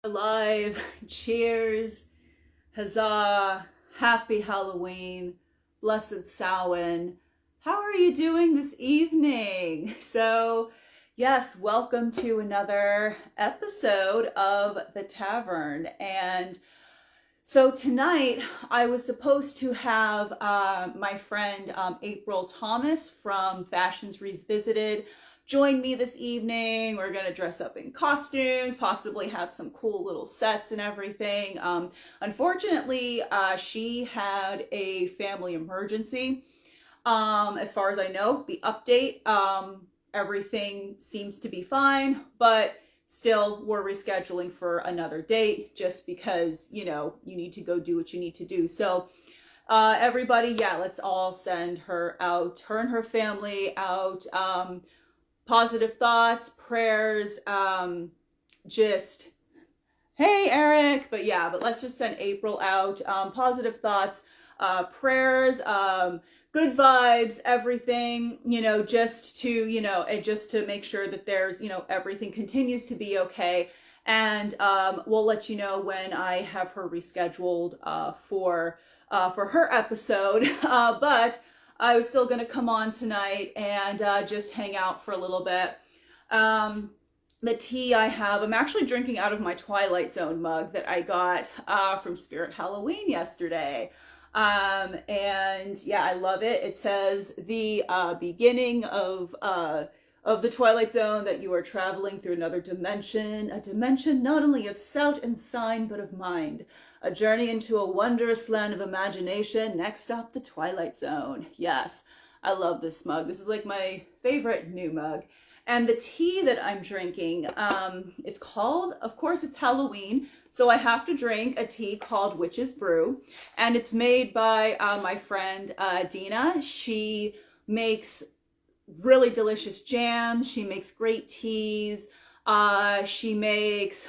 Alive, cheers, huzzah, happy Halloween, blessed Samhain. How are you doing this evening? So, yes, welcome to another episode of the Tavern. And so tonight I was supposed to have my friend April Thomas from Fashions Revisited join me this evening. We're going to dress up in costumes, possibly have some cool little sets and everything. Unfortunately, she had a family emergency. As far as I know, the update, everything seems to be fine, but still we're rescheduling for another date just because, you need to go do what you need to do. So everybody, yeah, let's all send her out, her and her family out. Positive thoughts, prayers, just, hey, Eric, but let's just send April out. Positive thoughts, prayers, good vibes, everything, just to make sure that there's, everything continues to be okay. And we'll let you know when I have her rescheduled for her episode. But I was still going to come on tonight and just hang out for a little bit. The tea I have, I'm actually drinking out of my Twilight Zone mug that I got from Spirit Halloween yesterday. And yeah, I love it. It says the beginning of the Twilight Zone, that you are traveling through another dimension, a dimension not only of sight and sign, but of mind. A journey into a wondrous land of imagination. Next stop, the Twilight Zone. Yes, I love this mug. This is like my favorite new mug. And the tea that I'm drinking, it's called, of course, it's Halloween, so I have to drink a tea called Witch's Brew. And it's made by my friend Dina. She makes really delicious jam. She makes great teas. She makes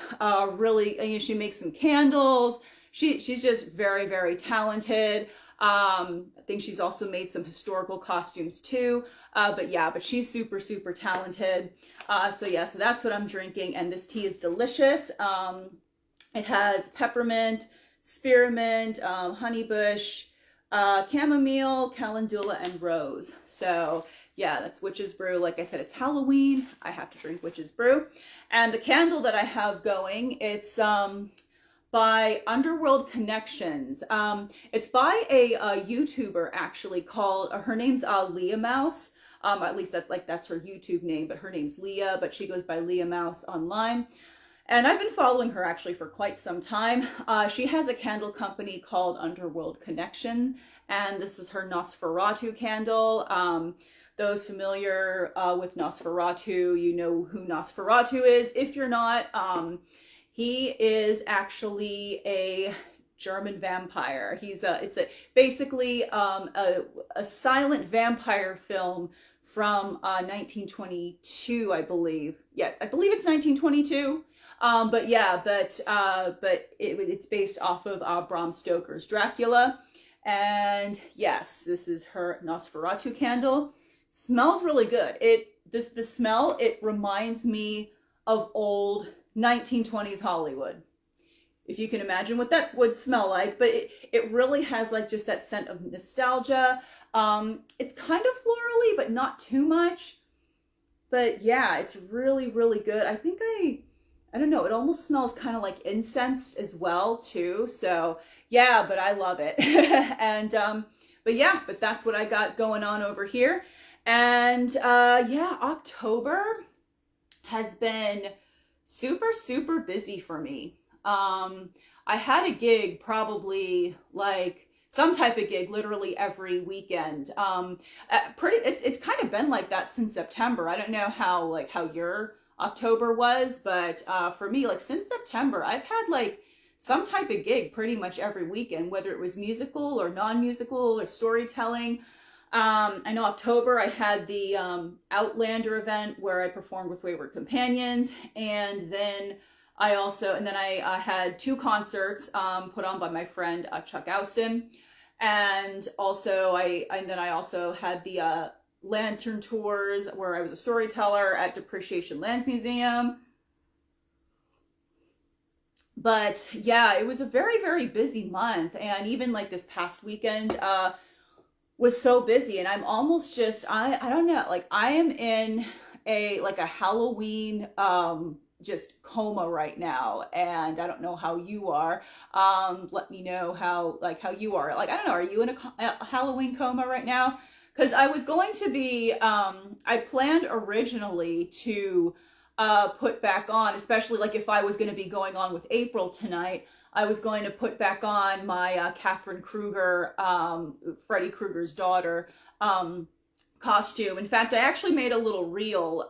she makes some candles. She's just very, very talented. I think she's also made some historical costumes too. But she's super, super talented. So that's what I'm drinking. And this tea is delicious. It has peppermint, spearmint, honeybush, chamomile, calendula, and rose. So yeah, that's Witch's Brew. Like I said, it's Halloween. I have to drink Witch's Brew. And the candle that I have going, it's by Underworld Connections. It's by a YouTuber actually called, her name's Leah Mouse. At least that's her YouTube name, but her name's Leah, but she goes by Leah Mouse online. And I've been following her actually for quite some time. She has a candle company called Underworld Connection, and this is her Nosferatu candle. Those familiar with Nosferatu, you know who Nosferatu is. If you're not, he is actually a German vampire. It's basically a silent vampire film from 1922, I believe. Yeah, I believe it's 1922. It's based off of Bram Stoker's Dracula. And yes, this is her Nosferatu candle. Smells really good. The smell, it reminds me of old 1920s Hollywood. If you can imagine what that would smell like, but it really has like just that scent of nostalgia. It's kind of florally, but not too much. But yeah, it's really, really good. I think I don't know, it almost smells kind of like incense as well too. So yeah, but I love it. And but that's what I got going on over here. And October has been super, super busy for me. I had a gig, probably like some type of gig, literally every weekend. It's kind of been like that since September. I don't know how your October was, but for me, like since September, I've had like some type of gig pretty much every weekend, whether it was musical or non-musical or storytelling. I know October I had the Outlander event where I performed with Wayward Companions, and then I had two concerts put on by my friend Chuck Austin, and also I also had the lantern tours where I was a storyteller at Depreciation Lands Museum. But yeah, it was a very, very busy month. And even like this past weekend, was so busy, and I'm almost just, I don't know, like I am in a Halloween just coma right now, and I don't know how you are. Let me know how you are. Like, I don't know, are you in a Halloween coma right now? Because I was going to be, I planned originally to put back on, especially like if I was going to be going on with April tonight, I was going to put back on my Catherine Kruger, Freddy Krueger's daughter, costume. In fact, I actually made a little reel.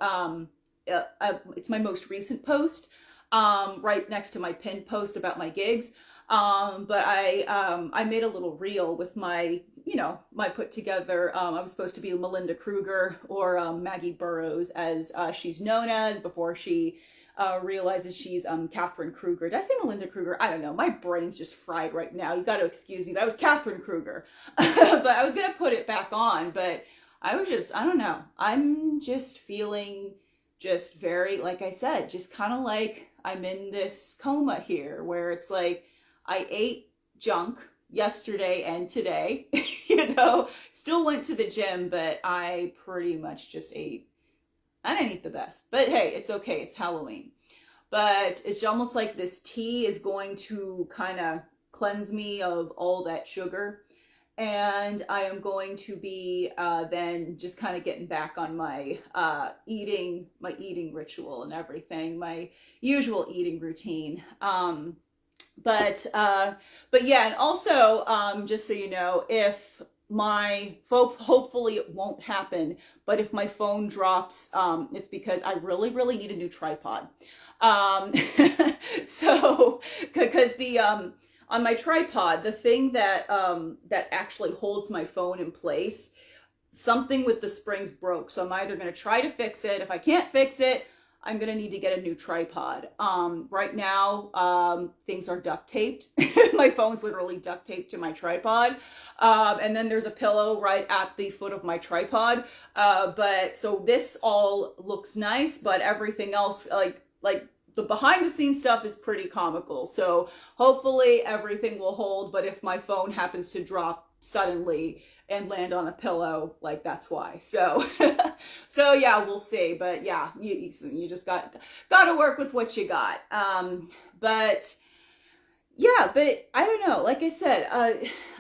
It's my most recent post, right next to my pinned post about my gigs. But I made a little reel with my, my put together. I was supposed to be Melinda Kruger, or Maggie Burroughs, as she's known as, before she realizes she's Catherine Kruger. Did I say Melinda Kruger? I don't know. My brain's just fried right now. You got to excuse me. That was Catherine Kruger. But I was going to put it back on, but I don't know. I'm just feeling just very, like I said, just kind of like I'm in this coma here, where it's like I ate junk yesterday and today, still went to the gym, but I pretty much just ate. I didn't eat the best, but hey, it's okay. It's Halloween. But it's almost like this tea is going to kind of cleanse me of all that sugar. And I am going to be then just kind of getting back on my eating ritual and everything, my usual eating routine. But yeah, and also just so you know, if hopefully it won't happen, but if my phone drops, it's because I really, really need a new tripod. So, because on my tripod, the thing that actually holds my phone in place, something with the springs broke. So I'm either going to try to fix it. If I can't fix it, I'm going to need to get a new tripod. Right now, things are duct taped. My phone's literally duct taped to my tripod. And then there's a pillow right at the foot of my tripod. But so this all looks nice, but everything else, like the behind the scenes stuff is pretty comical. So hopefully everything will hold, but if my phone happens to drop suddenly and land on a pillow, like that's why. So, so yeah, we'll see. But yeah, you just got to work with what you got. But yeah, but I don't know. Like I said,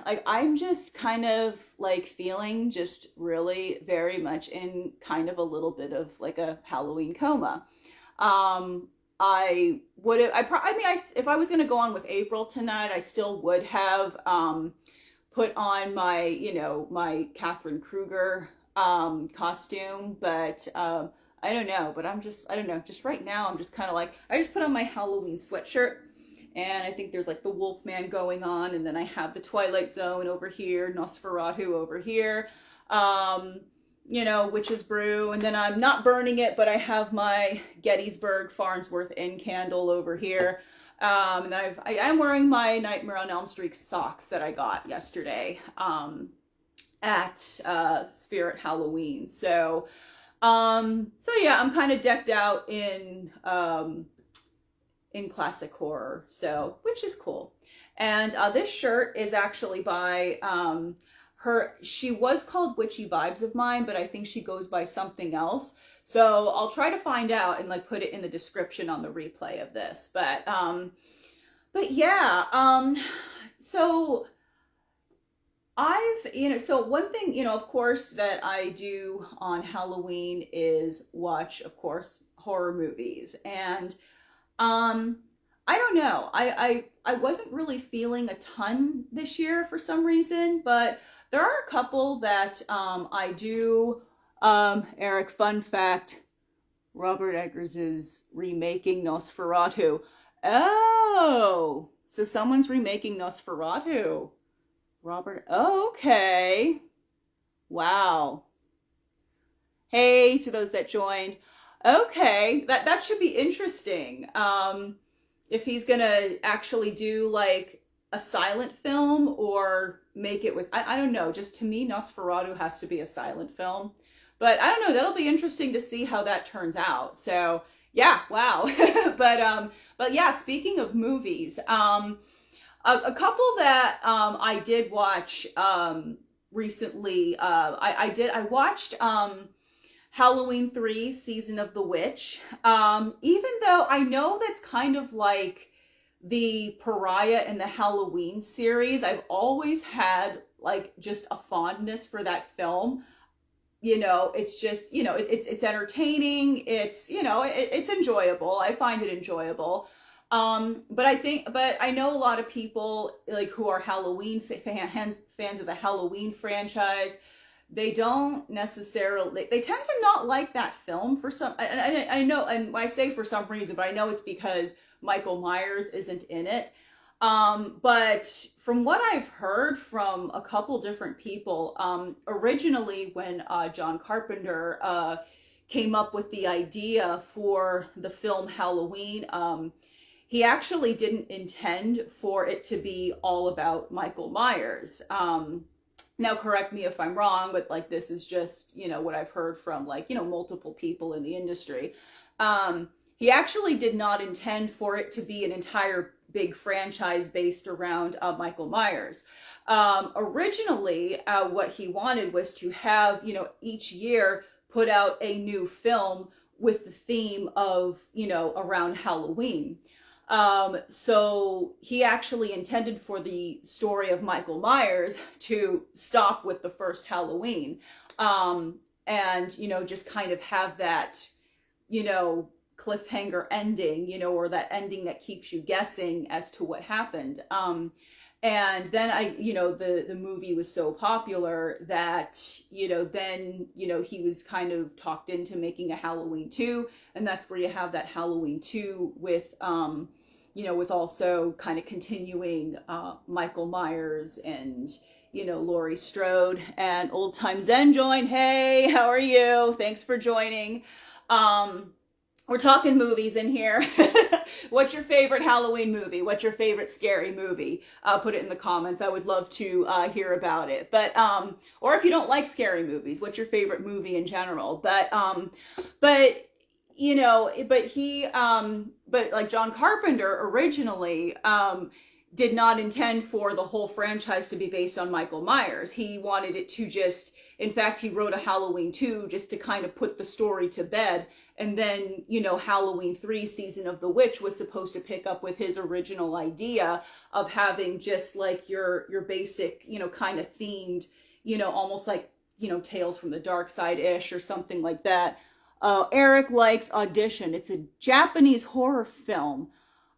like I'm just kind of like feeling just really very much in kind of a little bit of like a Halloween coma. I would have, if I was going to go on with April tonight, I still would have, put on my, my Catherine Kruger, costume, but, I don't know, but I don't know, just right now, I'm just kind of like, I just put on my Halloween sweatshirt, and I think there's like the Wolfman going on, and then I have the Twilight Zone over here, Nosferatu over here, witch's brew, and then I'm not burning it, but I have my Gettysburg Farnsworth Inn candle over here, and I am wearing my Nightmare on Elm Street socks that I got yesterday at Spirit Halloween. So yeah, I'm kind of decked out in classic horror, so which is cool. And this shirt is actually by she was called Witchy Vibes of Mine, but I think she goes by something else. So I'll try to find out and like put it in the description on the replay of this. But yeah, so so one thing, of course, that I do on Halloween is watch, of course, horror movies. And I don't know, I wasn't really feeling a ton this year for some reason, but there are a couple that I do. Eric, fun fact, Robert Eggers is remaking Nosferatu. Oh, so someone's remaking Nosferatu. Robert, oh, okay. Wow. Hey, to those that joined. Okay, that should be interesting. If he's gonna actually do like a silent film or make it with, I don't know, just to me, Nosferatu has to be a silent film. But I don't know, that'll be interesting to see how that turns out. So Yeah, wow. But yeah, speaking of movies, a couple that I did watch recently. I watched Halloween 3 Season of the Witch. Even though I know that's kind of like the pariah in the Halloween series, I've always had like just a fondness for that film. It's just, it's entertaining. It's, it's enjoyable. I find it enjoyable. But I know a lot of people like who are Halloween fans of the Halloween franchise. They don't necessarily, they tend to not like that film for some, and I know, and I say for some reason, but I know it's because Michael Myers isn't in it. But from what I've heard from a couple different people, originally when John Carpenter came up with the idea for the film Halloween, he actually didn't intend for it to be all about Michael Myers. Now, correct me if I'm wrong, but like this is just, what I've heard from like, multiple people in the industry. He actually did not intend for it to be an entire big franchise based around Michael Myers. Originally, what he wanted was to have, each year put out a new film with the theme of, around Halloween. So he actually intended for the story of Michael Myers to stop with the first Halloween. And, just kind of have that, cliffhanger ending, or that ending that keeps you guessing as to what happened. And then the movie was so popular that, then, he was kind of talked into making a Halloween 2, and that's where you have that Halloween 2 with, with also kind of continuing Michael Myers and, Laurie Strode, and Old Time Zen joined. Hey, how are you? Thanks for joining. We're talking movies in here. What's your favorite Halloween movie? What's your favorite scary movie? Put it in the comments. I would love to hear about it. But or if you don't like scary movies, what's your favorite movie in general? But like John Carpenter originally did not intend for the whole franchise to be based on Michael Myers. He wanted it to just, in fact, he wrote a Halloween 2 just to kind of put the story to bed. And then, Halloween 3 Season of the Witch was supposed to pick up with his original idea of having just like your basic, kind of themed, almost like, Tales from the Dark Side-ish or something like that. Eric likes Audition. It's a Japanese horror film.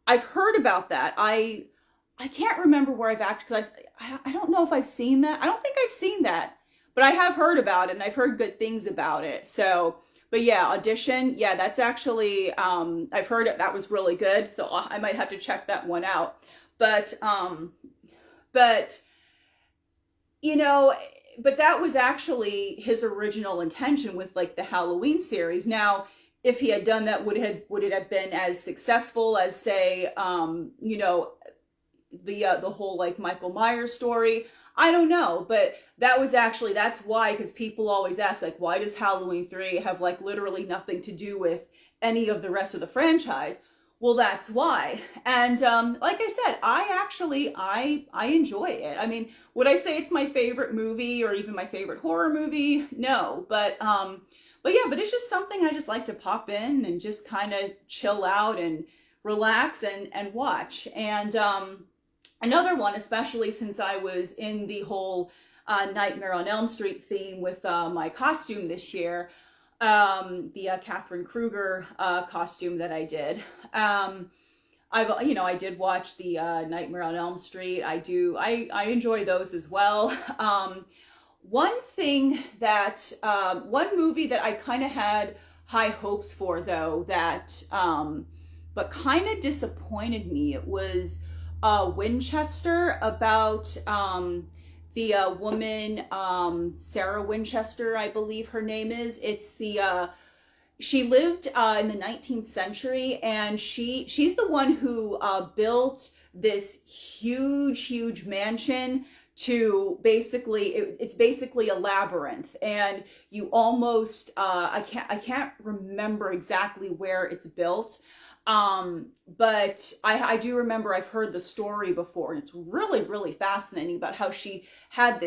I've heard about that. I can't remember where I've actually, I don't know if I've seen that. I don't think I've seen that, but I have heard about it and I've heard good things about it. So, but yeah, Audition. Yeah, that's actually, I've heard it. That was really good. So I might have to check that one out. But that was actually his original intention with like the Halloween series. Now, if he had done that, would it have been as successful as say, the whole like Michael Myers story? I don't know, but that's why, because people always ask like, why does Halloween 3 have like literally nothing to do with any of the rest of the franchise? Well, that's why. And like I said, I enjoy it. I mean, would I say it's my favorite movie or even my favorite horror movie? No, but it's just something I just like to pop in and just kind of chill out and relax and watch. And another one, especially since I was in the whole Nightmare on Elm Street theme with my costume this year, the Catherine Kruger costume that I did. I did watch the Nightmare on Elm Street. I enjoy those as well. One thing that, one movie that I kind of had high hopes for though, that, but kind of disappointed me. It was Winchester, about the woman, Sarah Winchester, I believe her name is. It's the, she lived in the 19th century, and she's the one who built this huge mansion to basically, it's basically a labyrinth, and you almost, I can't remember exactly where it's built. But I do remember I've heard the story before, and it's really, really fascinating about how she had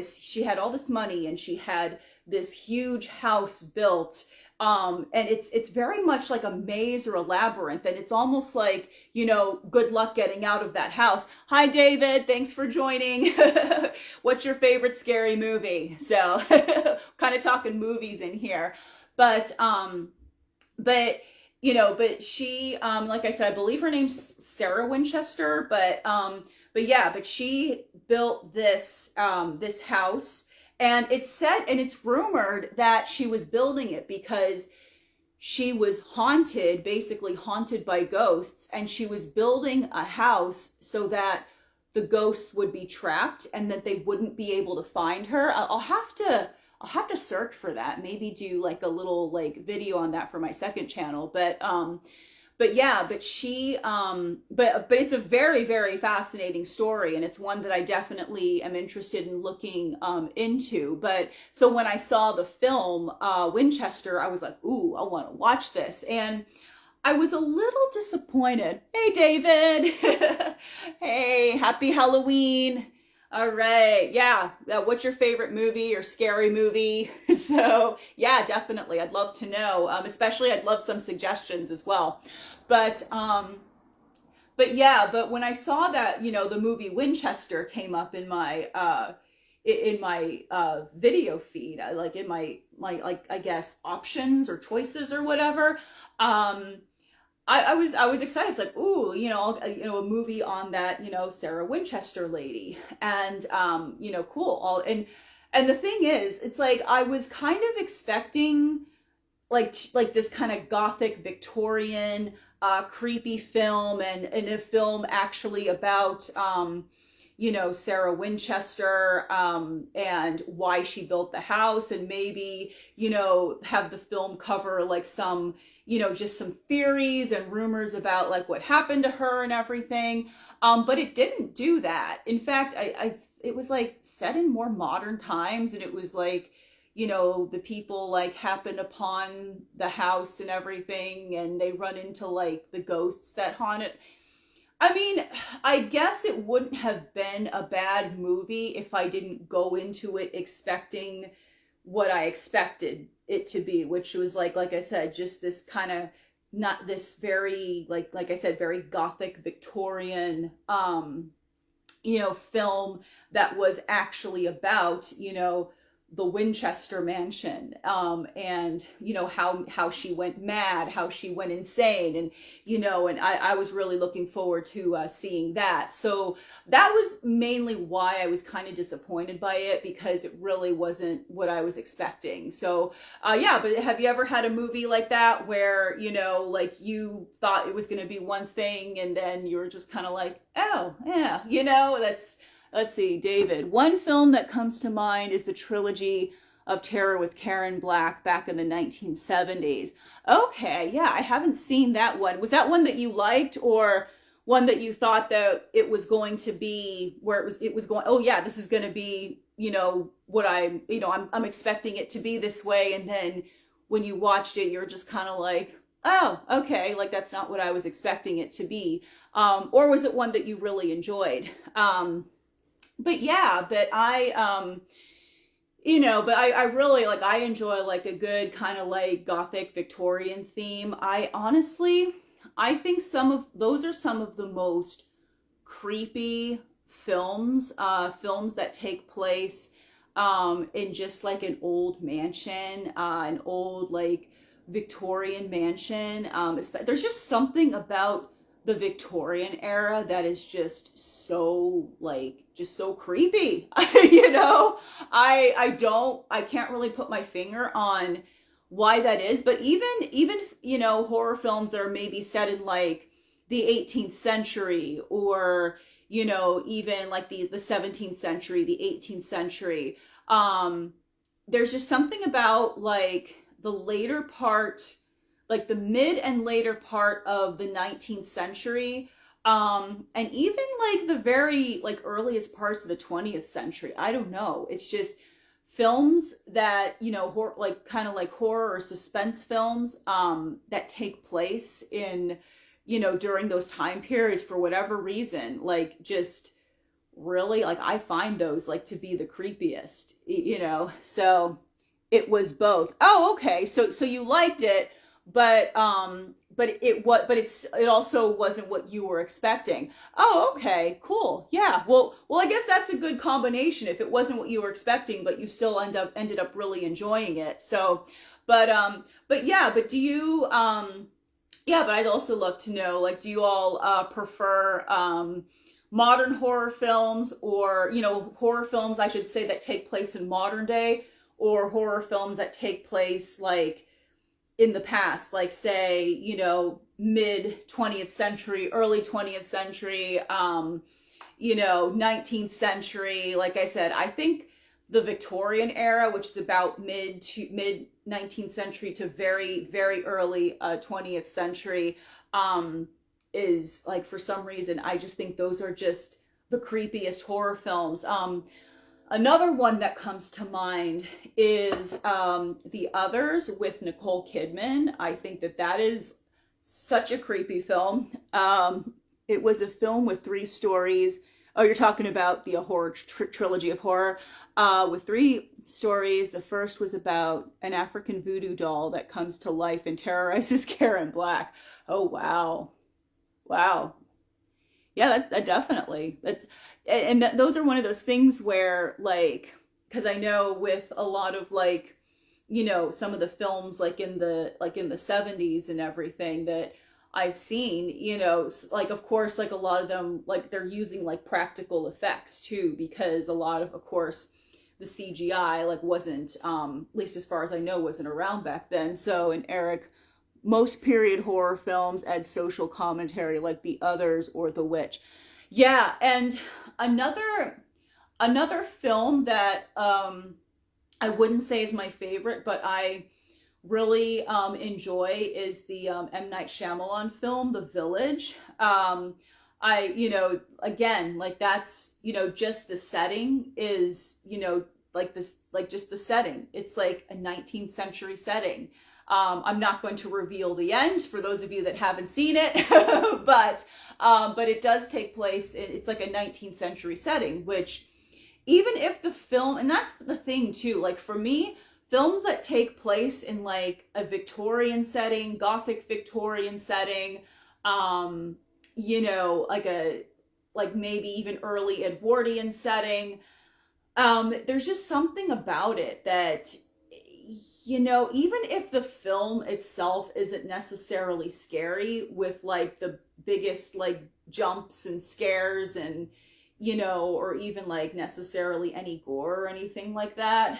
all this money, and she had this huge house built. And it's very much like a maze or a labyrinth, and it's almost like, good luck getting out of that house. Hi, David. Thanks for joining. What's your favorite scary movie? So kind of talking movies in here, but she, like I said, I believe her name's Sarah Winchester, but she built this house, and it's said, and it's rumored that she was building it because she was basically haunted by ghosts, and she was building a house so that the ghosts would be trapped and that they wouldn't be able to find her. I'll have to search for that. Maybe do like a little video on that for my second channel. But it's a very, very fascinating story, and it's one that I definitely am interested in looking into. But so when I saw the film Winchester, I was like, ooh, I want to watch this. And I was a little disappointed. Hey, David. Hey, happy Halloween. All right. Yeah. What's your favorite movie or scary movie? So yeah, definitely. I'd love to know. Especially I'd love some suggestions as well. But when I saw that, the movie Winchester came up in my, video feed, like in my, I guess options or choices or whatever. I was excited. It's like, ooh, a movie on that, Sarah Winchester lady, and cool. And the thing is, it's like I was kind of expecting like this kind of gothic Victorian creepy film, and a film actually about Sarah Winchester and why she built the house, and maybe have the film cover like some just some theories and rumors about like what happened to her and everything. But it didn't do that. In fact, it was like set in more modern times, and it was like, the people like happen upon the house and everything, and they run into like the ghosts that haunt it. I mean, I guess it wouldn't have been a bad movie if I didn't go into it expecting what I expected it to be, which was like I said, just this kind of, not this very, like I said, very gothic Victorian, film that was actually about, the Winchester mansion, and how she went mad, how she went insane, and and I was really looking forward to seeing that. So that was mainly why I was kind of disappointed by it, because it really wasn't what I was expecting. So but have you ever had a movie like that where like you thought it was going to be one thing, and then you were just kind of like, oh yeah, Let's see, David. One film that comes to mind is the trilogy of terror with Karen Black back in the 1970s. Okay, yeah, I haven't seen that one. Was that one that you liked, or one that you thought that it was going to be, where it was going, oh yeah, this is going to be, what I'm expecting it to be this way, and then when you watched it, you're just kind of like, oh, okay, like that's not what I was expecting it to be. Or was it one that you really enjoyed? But I really I enjoy like a good kind of like gothic Victorian theme. I think those are some of the most creepy films that take place in just like an old mansion, an old like Victorian mansion. There's just something about the Victorian era that is just so creepy. I can't really put my finger on why that is, but even horror films that are maybe set in like the 18th century, or even like the 17th century, the 18th century, there's just something about like the later part, like the mid and later part of the 19th century, And even like the very like earliest parts of the 20th century. I don't know. It's just films that, you know, like kind of like horror or suspense films that take place in, you know, during those time periods for whatever reason, like just really like I find those like to be the creepiest, you know. So it was both. Oh, okay. So you liked it, but it also wasn't what you were expecting. Oh, okay, cool. Yeah. Well, I guess that's a good combination. If it wasn't what you were expecting, but you still ended up really enjoying it. So, but yeah, but do you yeah, but I'd also love to know, like, do you all prefer modern horror films, or, you know, horror films, I should say, that take place in modern day, or horror films that take place like in the past, like say, you know, mid 20th century, early 20th century, you know, 19th century. Like I said, I think the Victorian era, which is about mid 19th century to very, very early 20th century, is like, for some reason, I just think those are just the creepiest horror films. Another one that comes to mind is The Others with Nicole Kidman. I think that is such a creepy film. It was a film with three stories. Oh, you're talking about the horror trilogy of horror with three stories. The first was about an African voodoo doll that comes to life and terrorizes Karen Black. Oh, wow. Wow. Yeah, that definitely. Those are one of those things where, like, because I know with a lot of, like, you know, some of the films like in the 70s and everything that I've seen, you know, like, of course, like a lot of them, like, they're using like practical effects too, because a lot of course the CGI like wasn't at least as far as I know wasn't around back then. So, and Eric, most period horror films add social commentary like The Others or The Witch. Yeah, and another film that I wouldn't say is my favorite, but I really enjoy is the M. Night Shyamalan film, The Village. You know, again, like that's, you know, just the setting is, you know, like this, like just the setting. It's like a 19th century setting. I'm not going to reveal the end for those of you that haven't seen it, but it does take place. It's like a 19th century setting, which even if the film, and that's the thing too, like for me, films that take place in like a Victorian setting, Gothic Victorian setting, you know, like maybe even early Edwardian setting, there's just something about it that, you know, even if the film itself isn't necessarily scary with like the biggest like jumps and scares and, you know, or even like necessarily any gore or anything like that,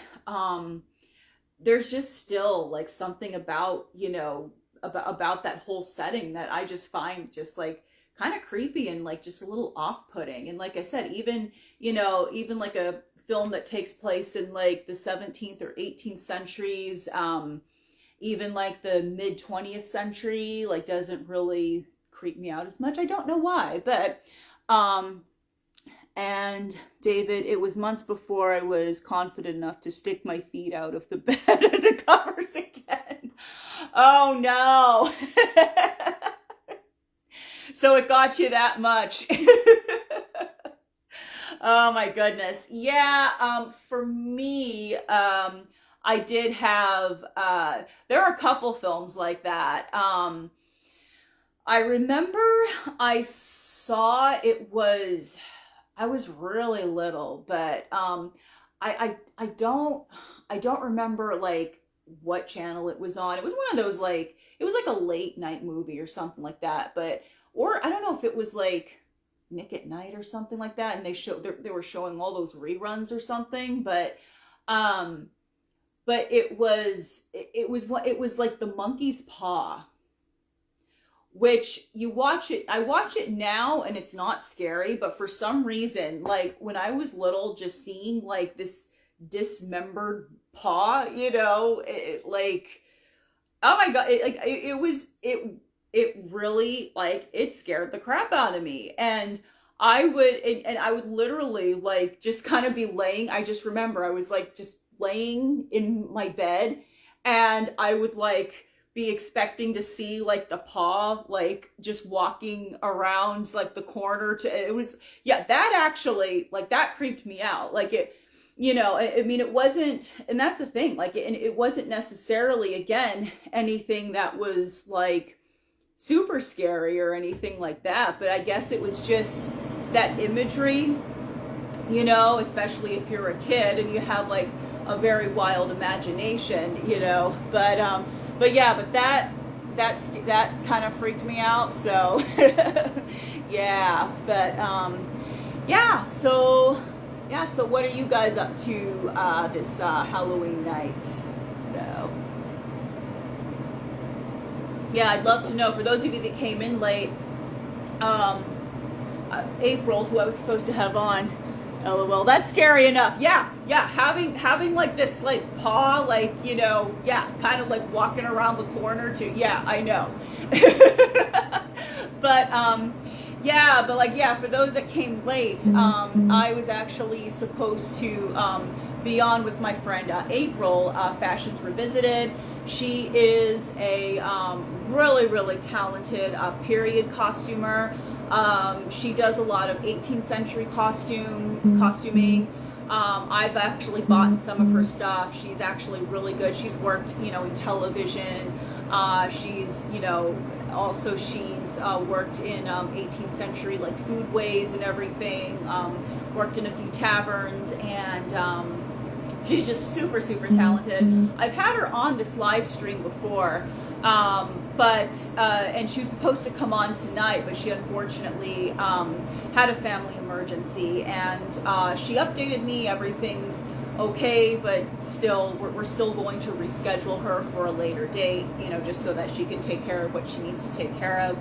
there's just still like something about, you know, about that whole setting that I just find just like kind of creepy and like just a little off-putting. And like I said, even, you know, even like a film that takes place in like the 17th or 18th centuries, even like the mid 20th century, like doesn't really creep me out as much. I don't know why, but and David, it was months before I was confident enough to stick my feet out of the bed and the covers again. Oh no. So it got you that much. Oh my goodness. Yeah, for me, I did have, there are a couple films like that. I remember I saw I was really little, but I don't remember like what channel it was on. It was one of those like, it was like a late night movie or something like that, or I don't know if it was like Nick at Night or something like that, and they were showing all those reruns or something, but it was like The Monkey's Paw, which I watch it now and it's not scary, but for some reason, like when I was little, just seeing like this dismembered paw, you know, like, oh my God, it really, like, it scared the crap out of me. And I would literally, like, just kind of be laying. I just remember I was like just laying in my bed, and I would like be expecting to see like the paw like just walking around like the corner to it was yeah, that actually, like, that creeped me out. Like, it, I mean, it wasn't, and that's the thing, like, it wasn't necessarily, again, anything that was like super scary or anything like that, but I guess it was just that imagery, especially if you're a kid and you have like a very wild imagination, but yeah, but that kind of freaked me out. So yeah, but so what are you guys up to this Halloween night? So yeah, I'd love to know, for those of you that came in late, April, who I was supposed to have on, LOL, that's scary enough. Yeah, having like this like paw, like, kind of like walking around the corner too. Yeah, I know. but for those that came late, I was actually supposed to be on with my friend April, Fashions Revisited. She is a really, really talented period costumer. She does a lot of 18th century costuming. I've actually bought some of her stuff. She's actually really good. She's worked, in television. She's worked in 18th century like foodways and everything. Worked in a few taverns, and she's just super, super talented. I've had her on this live stream before. And she was supposed to come on tonight, but she unfortunately had a family emergency, and she updated me, everything's okay, but still, we're still going to reschedule her for a later date, just so that she can take care of what she needs to take care of.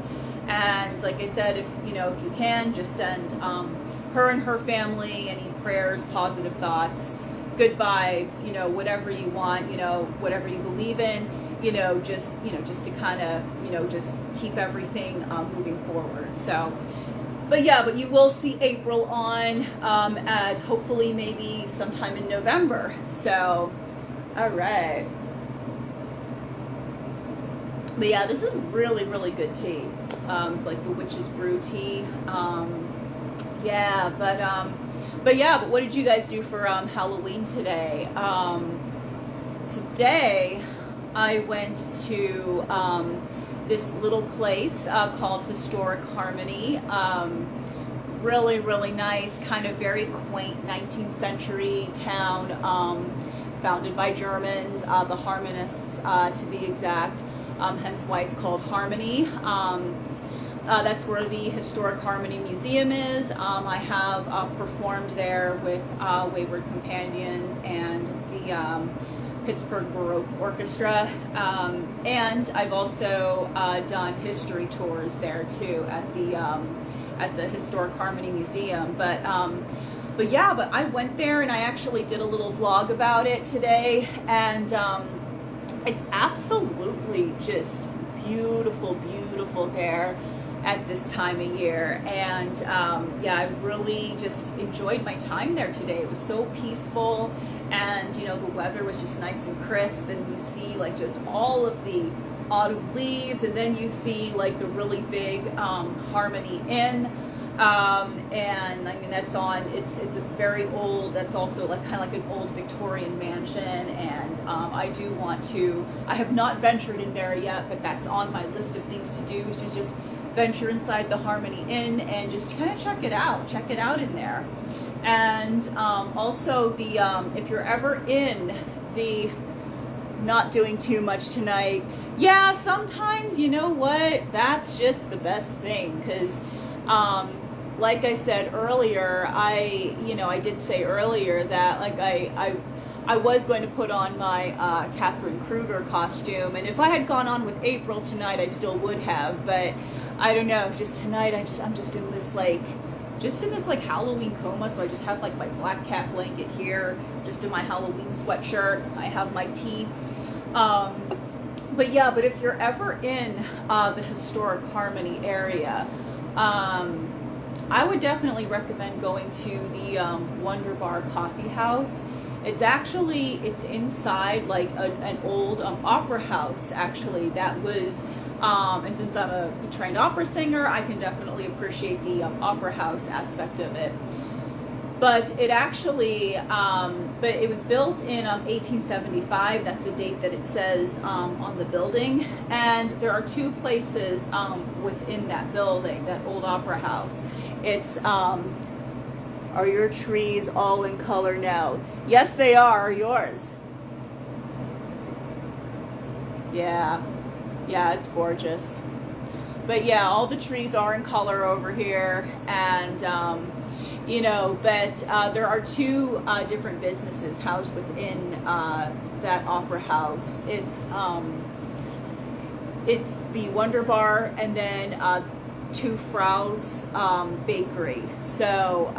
And like I said, if you can, just send her and her family any prayers, positive thoughts, good vibes, whatever you want, whatever you believe in, just to kind of, just keep everything moving forward. So, but you will see April on at hopefully maybe sometime in November. So, all right. But yeah, this is really, really good tea. It's like the Witch's Brew tea. But what did you guys do for Halloween today? Today I went to this little place called Historic Harmony. Really, really nice, kind of very quaint 19th century town, founded by Germans, the Harmonists to be exact, hence why it's called Harmony. That's where the Historic Harmony Museum is. I have performed there with Wayward Companions and the Pittsburgh Baroque Orchestra, and I've also done history tours there too at the Historic Harmony Museum. But I went there and I actually did a little vlog about it today, and it's absolutely just beautiful, beautiful there at this time of year. And I really just enjoyed my time there today. It was so peaceful, and the weather was just nice and crisp, and you see like just all of the autumn leaves, and then you see like the really big Harmony Inn, and I mean that's on, it's a very old, that's also like kind of like an old Victorian mansion, and I have not ventured in there yet, but that's on my list of things to do, is just venture inside the Harmony Inn and just kind of check it out in there. And also the if you're ever in the, not doing too much tonight, yeah, sometimes, you know what, that's just the best thing, because like I said earlier, I did say earlier that like I was going to put on my Catherine Kruger costume, and if I had gone on with April tonight, I still would have, but I don't know, just tonight I'm just in this like Halloween coma, so I just have like my black cat blanket here, just in my Halloween sweatshirt, I have my tea. But yeah, but if you're ever in the historic Harmony area, I would definitely recommend going to the Wonder Bar Coffee House. It's inside like an old opera house, actually, that was, and since I'm a trained opera singer, I can definitely appreciate the opera house aspect of it. But it actually, but it was built in 1875. That's the date that it says on the building. And there are two places within that building, that old opera house. It's, are your trees all in color now? Yes, they are yours. Yeah, yeah, it's gorgeous. But yeah, all the trees are in color over here, and but there are two different businesses housed within that opera house. It's the Wonder Bar, and then Two Frau's Bakery. So,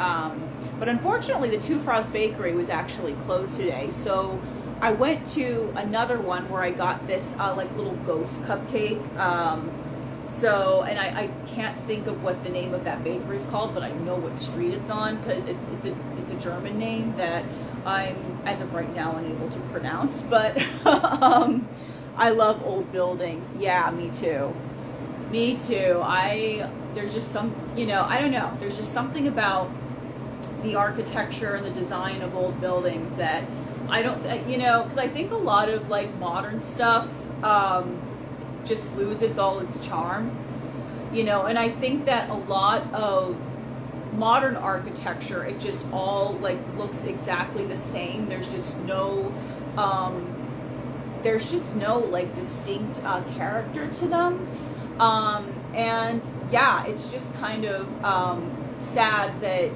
but unfortunately, the Two Frau's Bakery was actually closed today. So I went to another one where I got this like little ghost cupcake. So, and I can't think of what the name of that bakery is called, but I know what street it's on, because it's a German name that I'm, as of right now, unable to pronounce. But I love old buildings. Yeah, me too. Me too. There's just some, I don't know. There's just something about the architecture and the design of old buildings that I don't, because I think a lot of like modern stuff just loses all its charm, and I think that a lot of modern architecture, it just all like looks exactly the same. There's just no like distinct character to them. And yeah, it's just kind of sad that,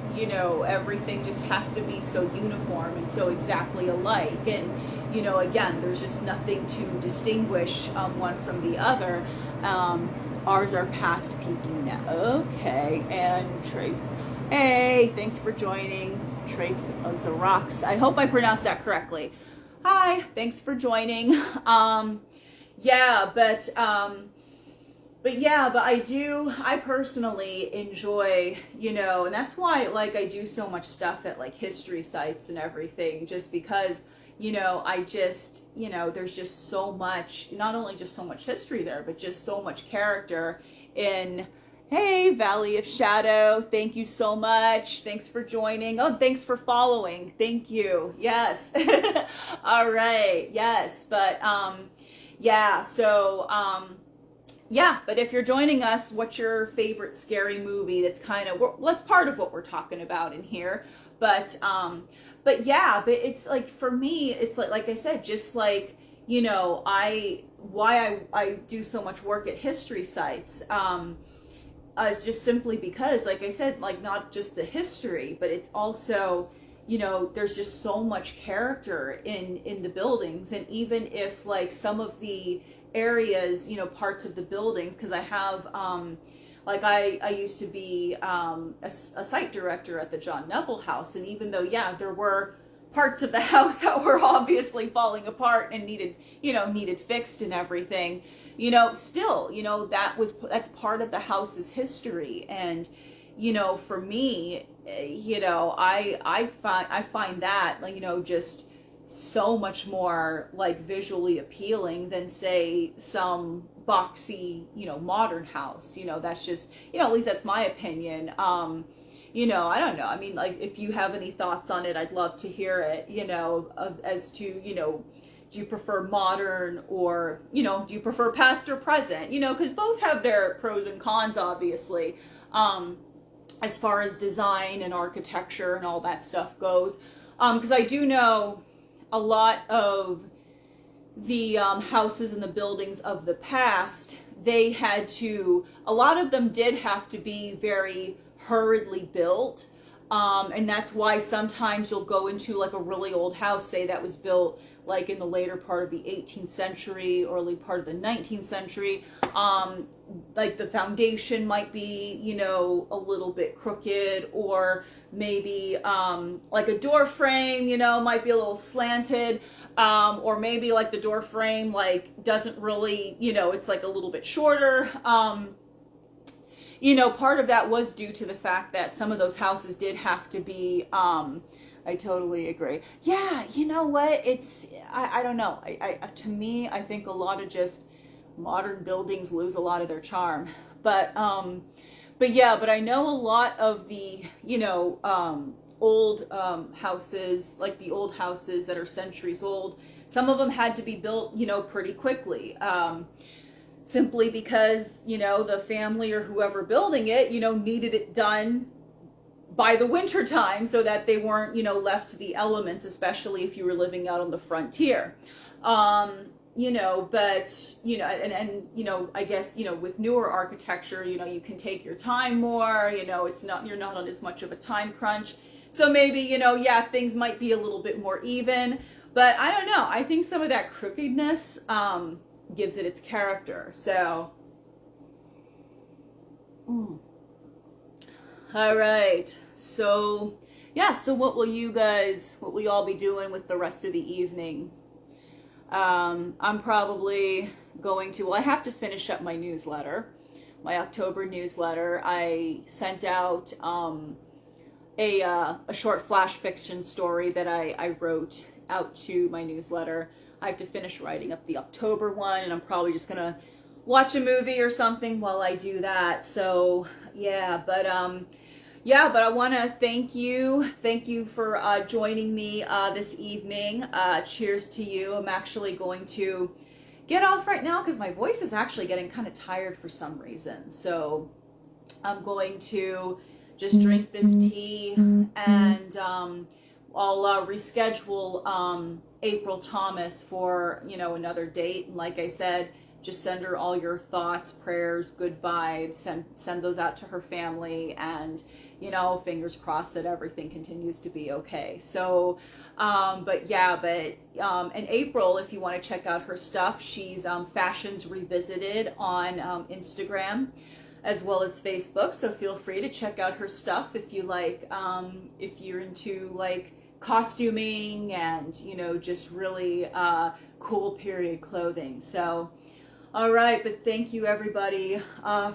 everything just has to be so uniform and so exactly alike. And, again, there's just nothing to distinguish one from the other. Ours are past peaking now. Okay, and Traves. Hey, thanks for joining. Traves Zarox. I hope I pronounced that correctly. Hi, thanks for joining. But I personally enjoy, and that's why, like, I do so much stuff at, like, history sites and everything, just because, there's just so much, not only just so much history there, but just so much character in, hey, Valley of Shadow, thank you so much, thanks for joining, oh, thanks for following, thank you, yes, all right, yes, but, yeah, but if you're joining us, what's your favorite scary movie? That's part of what we're talking about in here. But it's like, for me, it's like I said, just like, I do so much work at history sites, is just simply because, like I said, like, not just the history, but it's also, there's just so much character in the buildings. And even if, like, some of the areas, parts of the buildings, because I have, I used to be a site director at the John Neville House, and even though, yeah, there were parts of the house that were obviously falling apart and needed fixed and everything, still, that's part of the house's history. And, for me, I find that, just so much more, like, visually appealing than, say, some boxy, modern house. That's just, at least that's my opinion. I don't know. I mean, like, if you have any thoughts on it, I'd love to hear it, as to, do you prefer modern, or, do you prefer past or present? Because both have their pros and cons, obviously, as far as design and architecture and all that stuff goes. Because I do know a lot of the houses and the buildings of the past, a lot of them did have to be very hurriedly built, And that's why sometimes you'll go into like a really old house, say that was built like in the later part of the 18th century, early part of the 19th century. Like the foundation might be, you know, a little bit crooked, or maybe like a door frame, you know, might be a little slanted. Or maybe like the door frame like doesn't really, you know, it's like a little bit shorter. You know, part of that was due to the fact that some of those houses did have to be, I totally agree. Yeah, you know what? I don't know. To me, I think a lot of just modern buildings lose a lot of their charm. But yeah, but I know a lot of the, you know, old houses, like the old houses that are centuries old, some of them had to be built, you know, pretty quickly. Simply because, you know, the family or whoever building it, you know, needed it done by the winter time so that they weren't, you know, left to the elements, especially if you were living out on the frontier. You know, but, you know, and, you know, I guess, you know, with newer architecture, you know, you can take your time more, you know, you're not on as much of a time crunch. So maybe, you know, yeah, things might be a little bit more even, but I don't know. I think some of that crookedness, gives it its character. So, all right. So, yeah. So, what will you all be doing with the rest of the evening? I'm probably going to. Well, I have to finish up my newsletter, my October newsletter. I sent out a short flash fiction story that I wrote out to my newsletter. I have to finish writing up the October one, and I'm probably just gonna watch a movie or something while I do that. So yeah, but I want to thank you for joining me this evening. Cheers to you. I'm actually going to get off right now because my voice is actually getting kind of tired for some reason. So I'm going to just drink this tea, and I'll reschedule April Thomas for, you know, another date. And like I said, just send her all your thoughts, prayers, good vibes, send those out to her family, and, you know, fingers crossed that everything continues to be okay. So, and April, if you want to check out her stuff, she's Fashions Revisited on Instagram as well as Facebook. So feel free to check out her stuff if you like, if you're into like costuming and, you know, just really cool period clothing. So, all right, but thank you everybody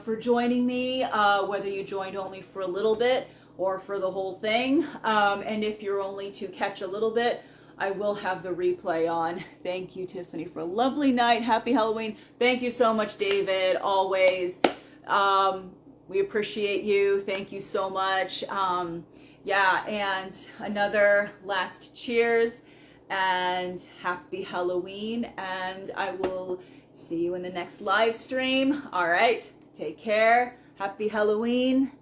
for joining me, whether you joined only for a little bit or for the whole thing. And if you're only to catch a little bit, I will have the replay on. Thank you, Tiffany, for a lovely night. Happy Halloween. Thank you so much, David, always. We appreciate you. Thank you so much. Yeah, and another last cheers and happy Halloween, and I will see you in the next live stream. All right, take care. Happy Halloween.